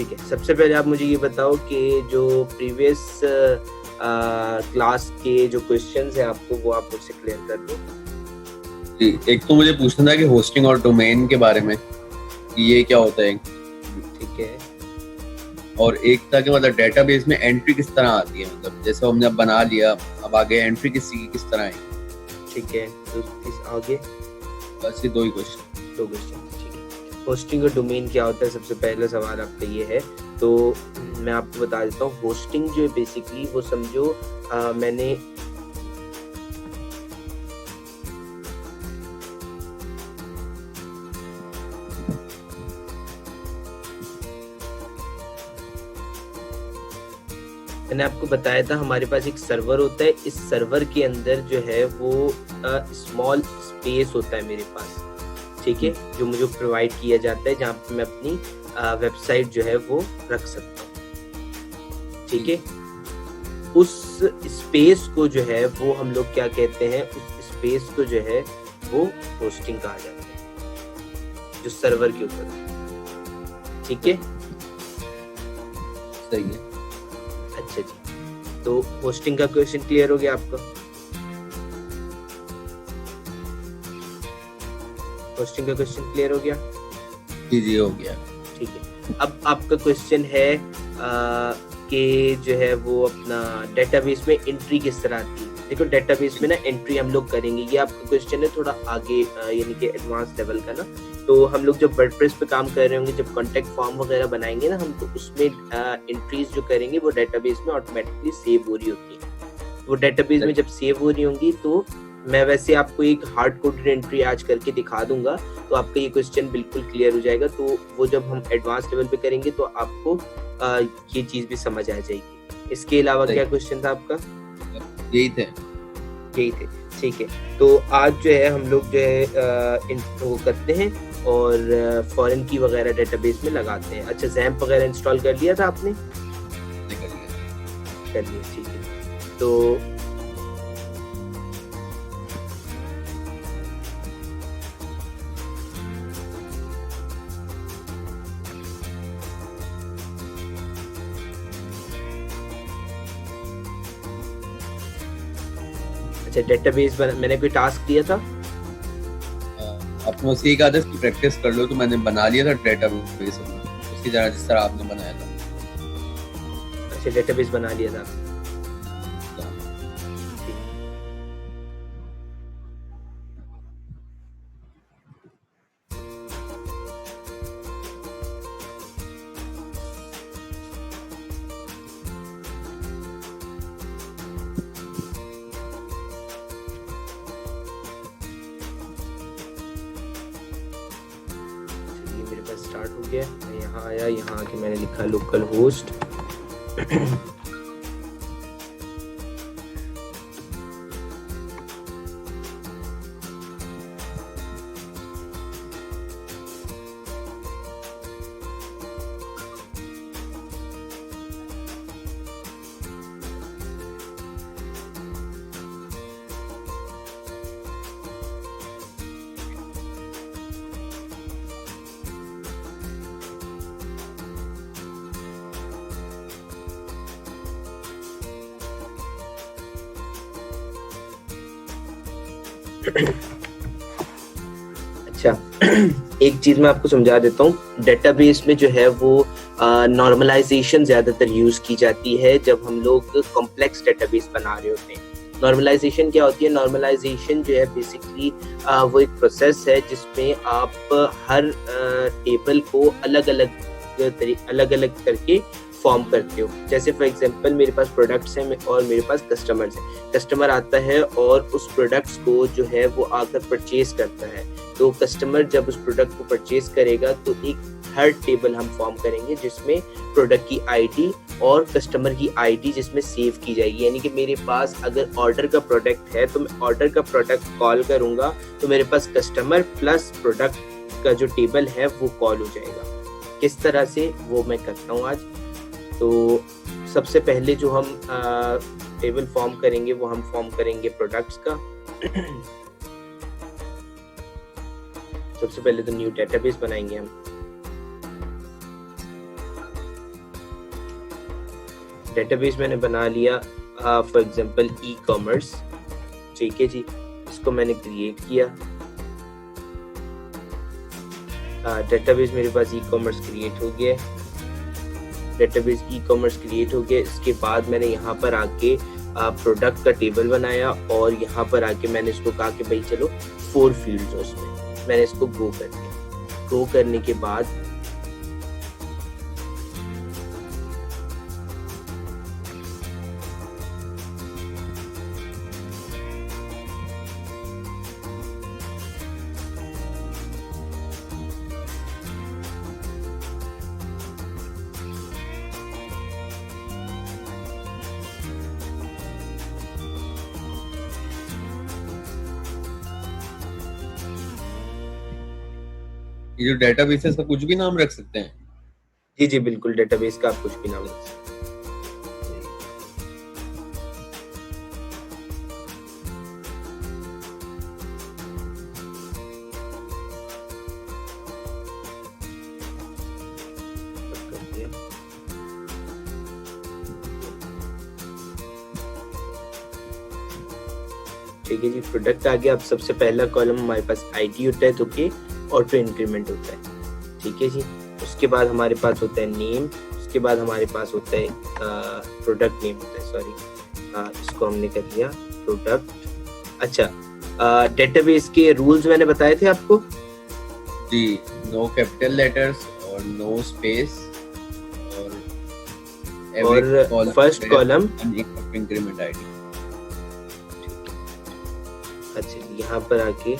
ठीक है, सबसे पहले आप मुझे ये बताओ कि जो प्रीवियस क्लास के जो क्वेश्चंस हैं आपको वो आप मुझसे क्लियर कर दो। जी, एक तो मुझे पूछना था कि होस्टिंग और डोमेन के बारे में, ये क्या होता है, ठीक है, और एक था कि मतलब डेटाबेस में एंट्री किस तरह आती है, मतलब जैसे हमने अब बना लिया, अब आगे एंट्री किस तरह आएगी। ठीक है, तो इस आगे बस ये दो क्वेश्चन। ठीक है। होस्टिंग और डोमेन क्या होता है, सबसे पहला सवाल आपका ये है, तो मैं आपको बता देता हूँ। होस्टिंग जो है बेसिकली वो समझो मैंने आपको बताया था हमारे पास एक सर्वर होता है। इस सर्वर के अंदर जो है वो स्मॉल स्पेस होता है मेरे पास, ठीक है, जो मुझे प्रोवाइड किया जाता है जहाँ पे मैं अपनी वेबसाइट जो है वो रख सकता हूँ, ठीक है। उस स्पेस को जो है वो हम लोग क्या कहते हैं, उस स्पेस को जो है वो होस्टिंग कहा जाता है, जो सर्वर के ऊपर, ठीक है, सही है। अच्छा जी, तो होस्टिंग का क्वेश्चन क्लियर हो गया आपका? होस्टिंग का क्वेश्चन क्लियर हो गया? जी हो गया। ठीक है, अब आपका क्वेश्चन है कि जो है वो अपना डेटाबेस में एंट्री किस तरह आती है। देखो, डेटाबेस में ना एंट्री हम लोग करेंगे, ये आपका क्वेश्चन है थोड़ा आगे यानी कि एडवांस लेवल का ना। तो हम लोग जब वर्डप्रेस पे काम कर रहे होंगे, जब कॉन्टैक्ट फॉर्म वगैरह बनाएंगे ना हम, तो उसमें एंट्रीज जो करेंगे वो डेटाबेस में ऑटोमेटिकली सेव हो रही होती है। वो डेटाबेस में जब सेव हो रही होंगी तो मैं वैसे आपको एक हार्ड कोडेड एंट्री आज करके दिखा दूंगा, तो आपका ये क्वेश्चन बिल्कुल क्लियर हो जाएगा। तो वो जब हम एडवांस लेवल पे करेंगे तो आपको ये चीज भी समझ आ जाएगी। इसके अलावा क्या क्वेश्चन था आपका? यही थे, ठीक है। तो आज जो है हम लोग जो है वो करते हैं और फॉरेन की वगैरह डेटाबेस में लगाते हैं। अच्छा, ज़ैम्प वगैरह इंस्टॉल कर लिया था आपने? कर लिया, ठीक है। तो अच्छा, डेटाबेस मैंने कोई टास्क दिया था? आपने बस यही कहा था कि प्रैक्टिस कर लो, तो मैंने बना लिया था डेटाबेस उसकी तरह जिस तरह आपने बनाया था। अच्छा, डेटाबेस बना लिया था। स्टार्ट हो गया, मैं यहाँ आया, यहाँ आके मैंने लिखा लोकल होस्ट। अच्छा, एक चीज मैं आपको समझा देता हूँ। डेटाबेस में जो है वो नॉर्मलाइजेशन ज्यादातर यूज की जाती है जब हम लोग कॉम्प्लेक्स डेटाबेस बना रहे होते हैं। नॉर्मलाइजेशन क्या होती है? नॉर्मलाइजेशन जो है बेसिकली वो एक प्रोसेस है जिसमें आप हर टेबल को अलग अलग करके फॉर्म करते हो। जैसे फॉर एग्जांपल मेरे पास प्रोडक्ट्स हैं और मेरे पास कस्टमर्स हैं। कस्टमर आता है और उस प्रोडक्ट्स को जो है वो आकर परचेज करता है। तो कस्टमर जब उस प्रोडक्ट को परचेज करेगा तो एक थर्ड टेबल हम फॉर्म करेंगे जिसमें प्रोडक्ट की आईडी और कस्टमर की आईडी जिसमें सेव की जाएगी। यानी कि मेरे पास अगर ऑर्डर का प्रोडक्ट है तो मैं ऑर्डर का प्रोडक्ट कॉल करूंगा तो मेरे पास कस्टमर प्लस प्रोडक्ट का जो टेबल है वो कॉल हो जाएगा। किस तरह से वो मैं करता हूँ आज। तो सबसे पहले जो हम टेबल फॉर्म करेंगे वो हम फॉर्म करेंगे प्रोडक्ट्स का। सबसे पहले तो न्यू डेटाबेस बनाएंगे हम। डेटाबेस मैंने बना लिया फॉर एग्जांपल ई कॉमर्स, ठीक है जी, इसको मैंने क्रिएट किया। डेटाबेस मेरे पास ई कॉमर्स क्रिएट हो गया, डेटाबेस ई कॉमर्स क्रिएट हो गया। इसके बाद मैंने यहाँ पर आके प्रोडक्ट का टेबल बनाया और यहाँ पर आके मैंने इसको कहा कि भाई चलो 4 फील्ड्स उसमें, मैंने इसको गो कर दिया। गो करने के बाद ये जो डेटाबेसेस का कुछ भी नाम रख सकते हैं? जी जी बिल्कुल, डेटाबेस का आप कुछ भी नाम रख सकते हैं। ठीक है जी, प्रोडक्ट आ गया। अब सबसे पहला कॉलम हमारे पास आईडी होता है, तो कि ऑटो इंक्रीमेंट होता है, ठीक है जी। उसके बाद हमारे पास होता है नेम, उसके बाद हमारे पास होता है प्रोडक्ट नेम होता है, सॉरी इसको हमने कर लिया प्रोडक्ट। अच्छा, डेटाबेस के रूल्स मैंने बताए थे आपको जी, नो कैपिटल लेटर्स और नो स्पेस और फर्स्ट कॉलम इंक्रीमेंट आईडी। अच्छा, यहाँ पर आके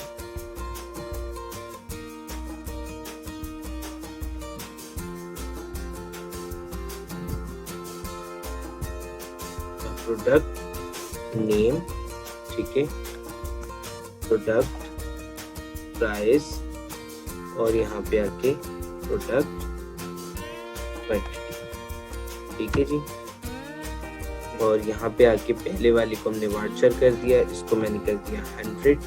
प्रोडक्ट नेम, ठीक है, प्रोडक्ट प्राइस और यहाँ पे आके प्रोडक्ट क्वांटिटी, ठीक है जी। और यहाँ पे आके पहले वाले को हमने वार्चर कर दिया, इसको मैंने कर दिया 100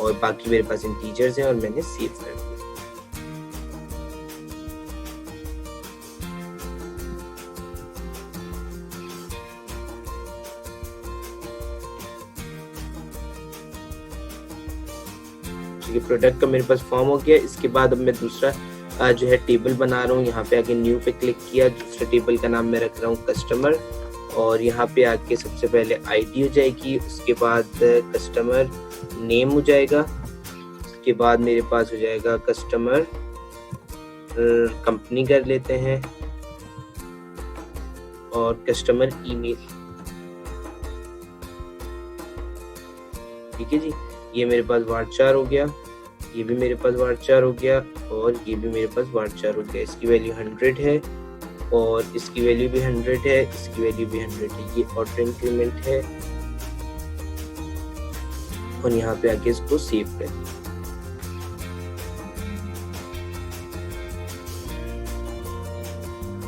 और बाकी मेरे पास इंटीजर्स हैं और मैंने सेव कर दिया। ठीक है, प्रोडक्ट का मेरे पास फॉर्म हो गया। इसके बाद अब मैं दूसरा जो है टेबल बना रहा हूँ। यहाँ पे आके न्यू पे क्लिक किया, दूसरे टेबल का नाम मैं रख रहा हूँ कस्टमर और यहाँ पे आके सबसे पहले आईडी हो जाएगी, उसके बाद कस्टमर नेम हो जाएगा, उसके बाद मेरे पास हो जाएगा कस्टमर कंपनी कर लेते हैं और कस्टमर ईमेल, ठीक है जी। ये मेरे पास वार्चार हो गया, ये भी मेरे पास वार्चार हो गया और ये भी मेरे पास वार्चार हो गया। इसकी वैल्यू 100 है और इसकी वैल्यू भी 100 है, इसकी वैल्यू भी 100 है। ये ऑटो इंक्रीमेंट है और यहाँ पे आके इसको सेव कर दिया।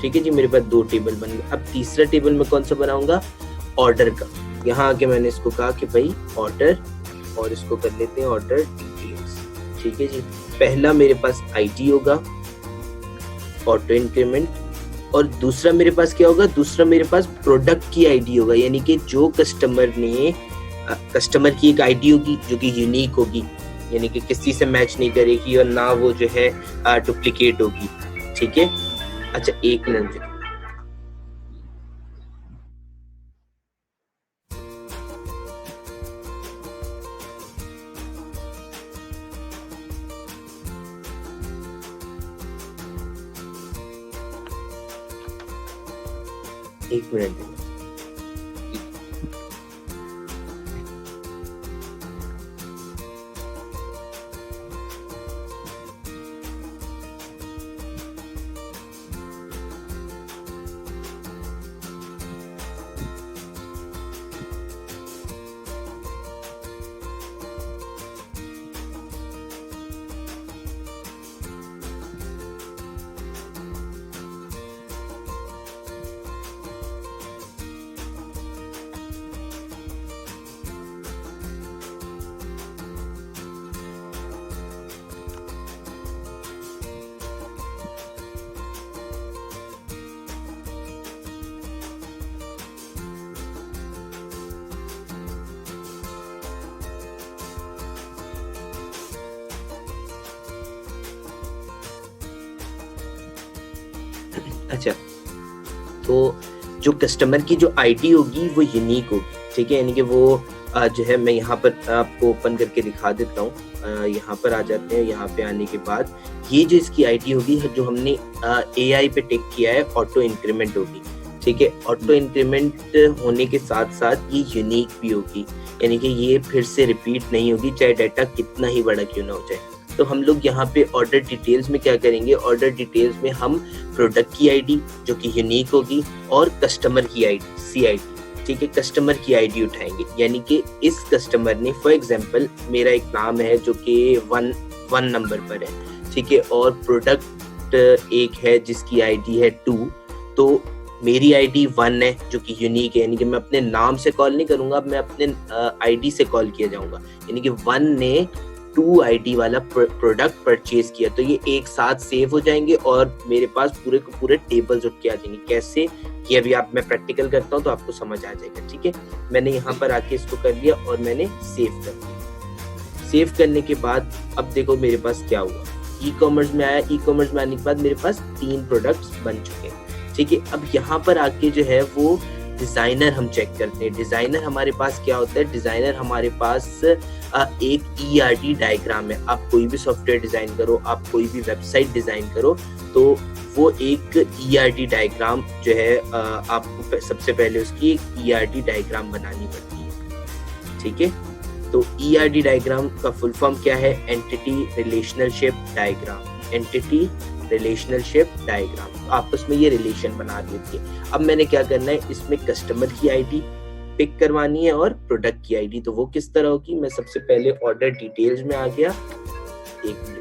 ठीक है जी, मेरे पास 2 टेबल बन गए। अब तीसरा टेबल मैं कौन सा बनाऊंगा, ऑर्डर का। यहाँ आके मैंने इसको कहा कि भाई ऑर्डर और इसको कर लेते हैं ऑर्डर डिटेल्स, ठीक है जी। पहला मेरे पास आईडी होगा ऑटो इंक्रीमेंट और दूसरा मेरे पास क्या होगा, दूसरा मेरे पास प्रोडक्ट की आईडी होगा, यानी कि जो कस्टमर ने कस्टमर की एक आईडी होगी जो कि यूनिक होगी, यानी कि किसी से मैच नहीं करेगी और ना वो जो है डुप्लीकेट होगी, ठीक है। अच्छा, 1 मिनट, एक मिनट। अच्छा, तो जो कस्टमर की जो आईडी होगी वो यूनिक होगी, ठीक है, यानी कि वो जो है मैं यहाँ पर आपको ओपन करके दिखा देता हूँ। यहाँ पर आ जाते हैं। यहाँ पे आने के बाद ये जो इसकी आईडी होगी जो हमने एआई पे टेक किया है, ऑटो इंक्रीमेंट होगी, ठीक है। ऑटो इंक्रीमेंट होने के साथ साथ ये यूनिक भी होगी, यानी कि ये फिर से रिपीट नहीं होगी, चाहे डाटा कितना ही बड़ा क्यों ना हो जाए। तो हम लोग यहाँ पे ऑर्डर डिटेल्स में क्या करेंगे, ऑर्डर डिटेल्स में हम प्रोडक्ट की आईडी जो कि यूनिक होगी और कस्टमर की आईडी CID, ठीक है, कस्टमर की आईडी उठाएंगे। यानी कि इस कस्टमर ने, फॉर एग्जांपल मेरा एक नाम है जो कि 1 नंबर पर है, ठीक है, और प्रोडक्ट एक है जिसकी आईडी है 2, तो मेरी आईडी 1 है जो कि यूनिक है, यानी कि मैं अपने नाम से कॉल नहीं करूंगा, मैं अपने आईडी से कॉल किया जाऊंगा। यानी कि 1 ने 2 आईडी वाला प्रोडक्ट परचेज किया, तो ये एक साथ सेव हो जाएंगे और मेरे पास पूरे को पूरे टेबल्स उठ के आ जाएंगे। कैसे कि अभी मैं प्रैक्टिकल करता हूँ तो आपको समझ आ जाएगा, ठीक है। मैंने यहाँ पर आके इसको कर लिया और मैंने सेव कर दिया। सेव करने के बाद अब देखो मेरे पास क्या हुआ, ई-कॉमर्स में आया। ई-कॉमर्स में आने के बाद मेरे पास 3 प्रोडक्ट्स बन चुके हैं, ठीक है। अब यहाँ पर आके जो है वो डिजाइनर हम चेक करते हैं। डिजाइनर हमारे पास क्या होता है, डिजाइनर हमारे पास एक ERD डायग्राम है। आप कोई भी सॉफ्टवेयर डिजाइन करो, आप कोई भी वेबसाइट डिजाइन करो, तो वो एक ERD डायग्राम जो है आपको सबसे पहले उसकी एक ERD डायग्राम बनानी पड़ती है, ठीक है। तो ERD डायग्राम का फुल फॉर्म क्या है, entity relationship diagram. Entity relationship diagram, आपस में ये रिलेशन बना देती है। अब मैंने क्या करना है, इसमें कस्टमर की आईडी पिक करवानी है और प्रोडक्ट की आईडी। तो वो किस तरह होगी, मैं सबसे पहले ऑर्डर डिटेल्स में आ गया, एक मिनट।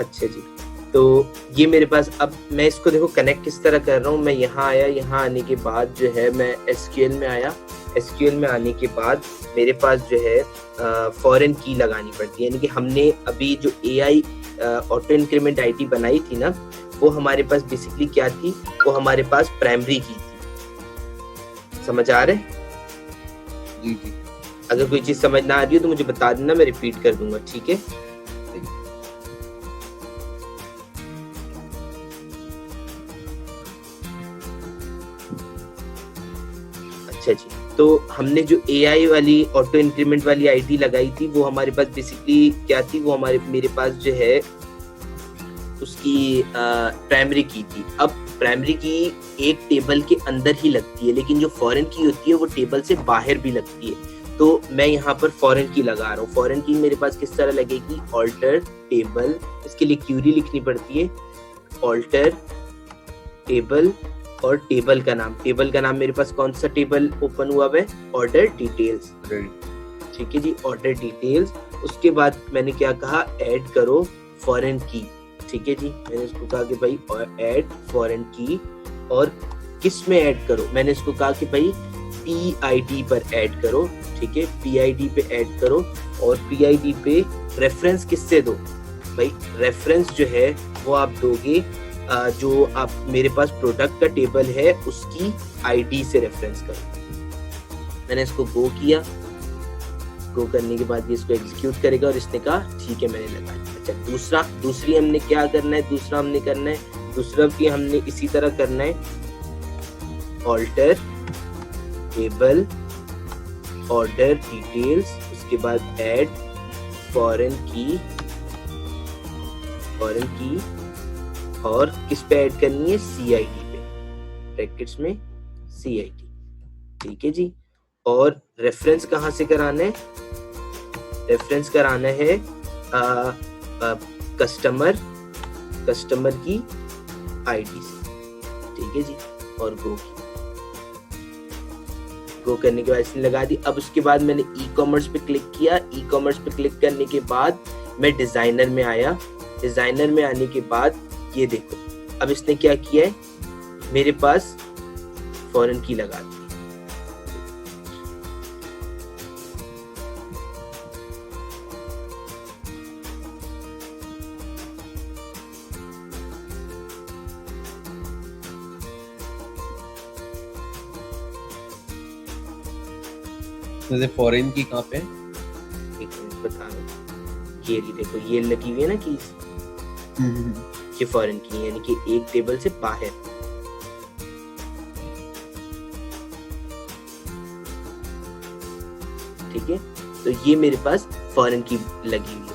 अच्छा जी, तो ये मेरे पास, अब मैं इसको देखो कनेक्ट किस तरह कर रहा हूँ। मैं यहाँ आया, यहाँ आने के बाद जो है मैं SQL में आया। SQL में आने के बाद मेरे पास जो है फॉरेन की लगानी पड़ती है, यानी कि हमने अभी जो AI ऑटो इंक्रीमेंट आईडी बनाई थी ना, वो हमारे पास बेसिकली क्या थी, वो हमारे पास प्राइमरी की थी। समझ आ रहे? जी जी। अगर कोई चीज समझ ना आ रही हो तो मुझे बता देना, मैं रिपीट कर दूंगा, ठीक है। अच्छा जी, तो हमने जो AI वाली ऑटो इंक्रीमेंट वाली आईडी लगाई थी, वो हमारे पास बेसिकली क्या थी, वो मेरे पास जो है उसकी प्राइमरी की थी। अब प्राइमरी की एक टेबल के अंदर ही लगती है, लेकिन जो फॉरेन की होती है वो टेबल से बाहर भी लगती है। तो मैं यहाँ पर फॉरेन की लगा रहा हूँ। फॉरेन की मेरे पास किस तरह लगेगी, ऑल्टर टेबल, इसके लिए क्यूरी लिखनी पड़ती है, ऑल्टर टेबल और टेबल का नाम। टेबल का नाम मेरे पास कौन सा टेबल ओपन हुआ है, ऑर्डर डिटेल्स, ठीक है जी, ऑर्डर डिटेल्स। उसके बाद मैंने क्या कहा, ऐड करो फॉरेन की, ठीक है जी। मैंने इसको कहा कि भाई ऐड फॉरेन की, और किस में ऐड करो, मैंने इसको कहा कि भाई PID पर ऐड करो, ठीक है, PID पे ऐड करो। और PID पे रेफरेंस किससे दो, भाई रेफरेंस जो है वो आप दोगे जो आप मेरे पास प्रोडक्ट का टेबल है उसकी आईडी से रेफरेंस करो। मैंने इसको गो किया, गो करने के बाद ये इसको एग्जीक्यूट करेगा और इसने कहा ठीक है मैंने लगा दिया। अच्छा, दूसरी हमने क्या करना है, दूसरा भी हमने इसी तरह करना है, ऑल्टर टेबल ऑर्डर डिटेल्स, उसके बाद ऐड फॉरेन की, और किस पे ऐड करनी है, CID पे, ब्रैकेट्स में CID, ठीक है जी। और रेफरेंस कहाँ से कराना है, रेफरेंस कराना है कस्टमर की आईडी से, ठीक है जी। और गो करने के बाद इसने लगा दी। अब उसके बाद मैंने ई कॉमर्स पे क्लिक किया। ई कॉमर्स पे क्लिक करने के बाद मैं डिजाइनर में आया। डिजाइनर में आने के बाद ये देखो, अब इसने क्या किया है, मेरे पास फॉरेन की लगा दी। जैसे फॉरेन की कहाँ पे? एक मिनट बता रहा हूँ। ये देखो, ये लगी हुई है ना कीज, ये फॉरेन की, यानी कि एक टेबल से बाहर। ठीक है, तो ये मेरे पास फॉरेन की लगी हुई है।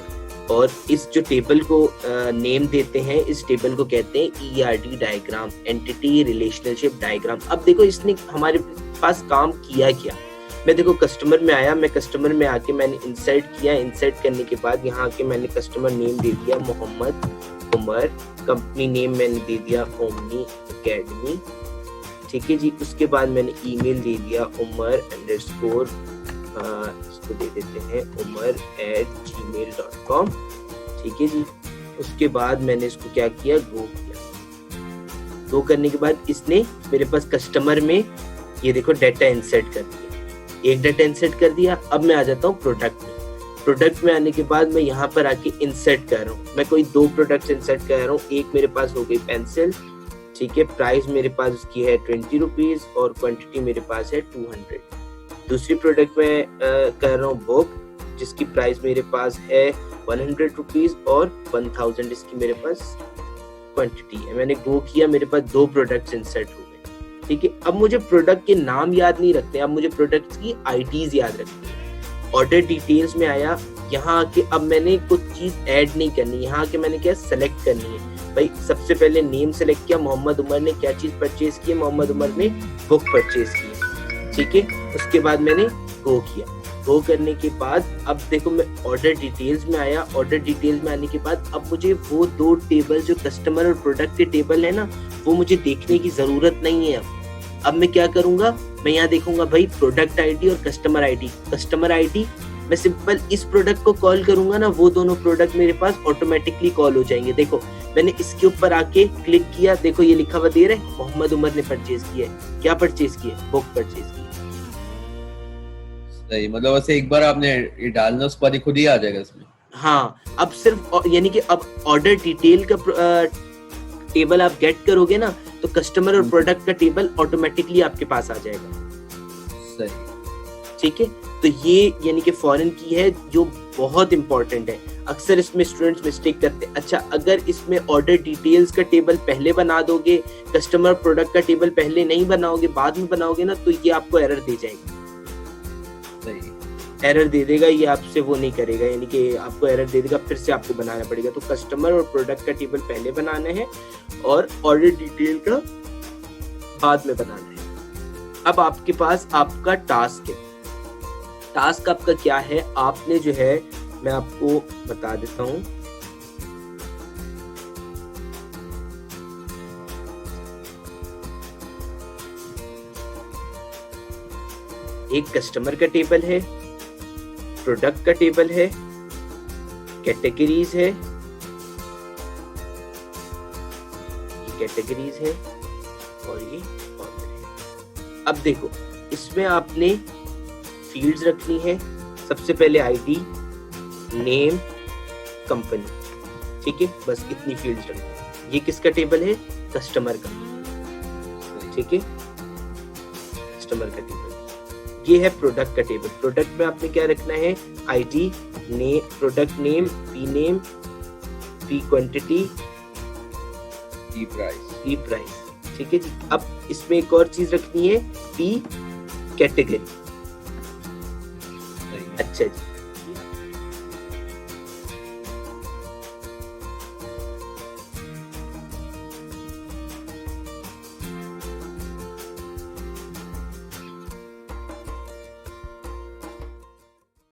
और इस जो टेबल को नेम देते हैं, इस टेबल को कहते हैं ERD diagram, entity relationship diagram. अब देखो इसने हमारे पास काम किया क्या। मैं देखो कस्टमर में आया, मैं कस्टमर में आके मैंने इंसर्ट किया। इंसर्ट करने के बाद यहाँ आके मैंने कस्टमर नेम दे दिया मोहम्मद उमर, कंपनी नेम मैंने दे दिया ओमनी एकेडमी, ठीक है जी। उसके बाद मैंने ईमेल दे दिया उमर _ इसको दे देते हैं umar@gmail.com, ठीक है जी। उसके बाद मैंने इसको क्या किया, गो किया। गो करने के बाद इसने मेरे पास कस्टमर में ये देखो डाटा इंसर्ट कर दिया। एक डाटा इंसर्ट कर दिया। अब मैं आ जाता हूँ प्रोडक्ट में। प्रोडक्ट में आने के बाद मैं यहाँ पर आके इंसर्ट कर रहा हूँ। मैं कोई 2 प्रोडक्ट्स इंसर्ट कर रहा हूँ। एक मेरे पास हो गई पेंसिल, ठीक है, प्राइस मेरे पास उसकी है 20 रुपीज और क्वांटिटी मेरे पास है 200। दूसरी प्रोडक्ट में कर रहा हूँ बुक, जिसकी प्राइस मेरे पास है 100 रुपीज और 1000 इसकी मेरे पास क्वांटिटी है। मैंने गो किया, मेरे पास 2 प्रोडक्ट्स इंसर्ट हो गए, ठीक है। अब मुझे प्रोडक्ट के नाम याद नहीं रखते, अब मुझे प्रोडक्ट्स की आईडीज याद रखनी है। ऑर्डर डिटेल्स में आया, यहाँ आके अब मैंने कुछ चीज ऐड नहीं करनी, यहाँ आके मैंने क्या सेलेक्ट करनी है। भाई सबसे पहले नेम सेलेक्ट किया, मोहम्मद उमर ने क्या चीज परचेज की है, मोहम्मद उमर ने बुक परचेज की है, ठीक है। उसके बाद मैंने गो किया। गो करने के बाद अब देखो मैं ऑर्डर डिटेल्स में आया। ऑर्डर डिटेल्स में आने के बाद अब मुझे वो 2 टेबल जो कस्टमर और प्रोडक्ट के टेबल है ना, वो मुझे देखने की जरूरत नहीं है। अब मैं क्या करूंगा, मैं यहाँ देखूंगा भाई प्रोडक्ट आईडी और कस्टमर आईडी। कस्टमर आईडी मैं सिंपल इस प्रोडक्ट को कॉल करूंगा ना, वो दोनों प्रोडक्ट मेरे पास ऑटोमेटिकली कॉल हो जाएंगे। देखो मैंने इसके ऊपर आके क्लिक किया, देखो ये लिखा हुआ दे रहा है मोहम्मद उमर ने परचेज किया है। क्या परचेज किया है, बुक परचेज की। सही, मतलब वैसे एक बार आपने ये डालना उसके बाद खुद ही आ जाएगा इसमें। हाँ, अब सिर्फ यानी कि अब ऑर्डर डिटेल का टेबल आप गेट करोगे ना, तो कस्टमर और प्रोडक्ट का टेबल ऑटोमेटिकली आपके पास आ जाएगा। सही, ठीक है। तो ये यानी कि फॉरेन की है जो बहुत इंपॉर्टेंट है। अक्सर इसमें स्टूडेंट्स मिस्टेक करते हैं। अच्छा, अगर इसमें ऑर्डर डिटेल्स का टेबल पहले बना दोगे, कस्टमर प्रोडक्ट का टेबल पहले नहीं बनाओगे, बाद में बनाओगे ना, तो ये आपको एरर दे जाएगा। एरर दे देगा, ये आपसे वो नहीं करेगा, यानी कि आपको एरर दे देगा, फिर से आपको बनाना पड़ेगा। तो कस्टमर और प्रोडक्ट का टेबल पहले बनाना है और ऑर्डर डिटेल का बाद में बनाना है। अब आपके पास आपका टास्क है। टास्क आपका क्या है, आपने जो है मैं आपको बता देता हूं। एक कस्टमर का टेबल है, प्रोडक्ट का टेबल है, कैटेगरीज है, कैटेगरीज है और ये ऑर्डर है। अब देखो इसमें आपने फील्ड्स रखनी है। सबसे पहले आईडी, नेम, कंपनी, ठीक है, बस इतनी फील्ड्स रखनी है। ये किसका टेबल है, कस्टमर का, ठीक है, कस्टमर का टेबल। ये है प्रोडक्ट का टेबल। प्रोडक्ट में आपने क्या रखना है, ID, name, product name, P quantity, P price, ठीक है जी। अब इसमें एक और चीज रखनी है, पी कैटेगरी। अच्छा जी,